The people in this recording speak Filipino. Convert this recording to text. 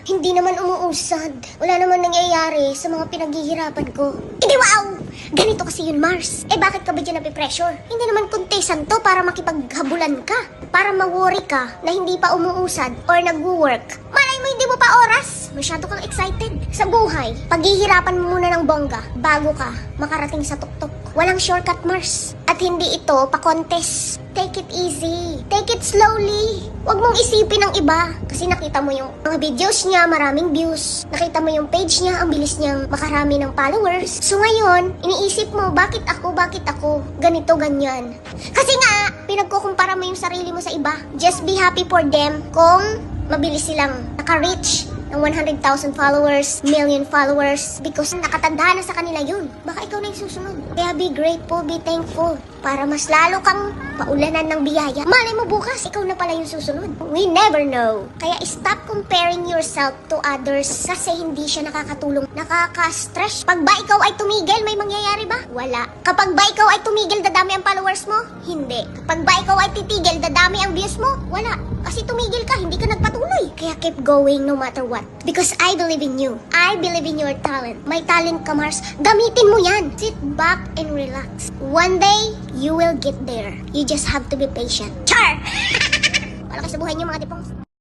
Hindi naman umuusad. Wala naman nangyayari sa mga pinaghihirapan ko. Hindi, wow! Ganito kasi yun, Mars. Eh, bakit ka ba dyan napipressure? Hindi naman kontesan to para makipaghabulan ka. Para ma-worry ka na hindi pa umuusad or nag-work. Malay mo, hindi mo pa oras. Masyado kang excited. Sa buhay, paghihirapan mo muna ng bongga bago ka makarating sa tuktok. Walang shortcut, Mars. At hindi ito pa-contest. Take it easy. Take it slowly. Huwag mong isipin ang iba. Kasi nakita mo yung mga videos niya, maraming views. Nakita mo yung page niya, ang bilis niyang makarami ng followers. So ngayon, iniisip mo, bakit ako? Ganito, ganyan. Kasi nga, pinagkukumpara mo yung sarili mo sa iba. Just be happy for them kung mabilis silang naka-reach ng 100,000 followers, million followers, because nakatanda na sa kanila yun. Baka ikaw na yung susunod. Kaya be grateful, be thankful, para mas lalo kang paulanan ng biyaya. Malay mo bukas, ikaw na pala yung susunod. We never know. Kaya stop comparing yourself to others kasi hindi siya nakakatulong. Nakaka-stress. Pag ba ikaw ay tumigil, may mangyayari ba? Wala. Kapag ba ikaw ay tumigil, dadami ang followers mo? Hindi. Kapag ba ikaw ay titigil, dadami ang views mo? Wala. Kasi tumigil ka, hindi ka nagpatuloy. Kaya keep going no matter what. Because I believe in you. I believe in your talent. May talent ka, Mars. Gamitin mo yan. Sit back and relax. One day, you will get there. You just have to be patient. Char! Wala ka sa buhay niyo, mga tipongs.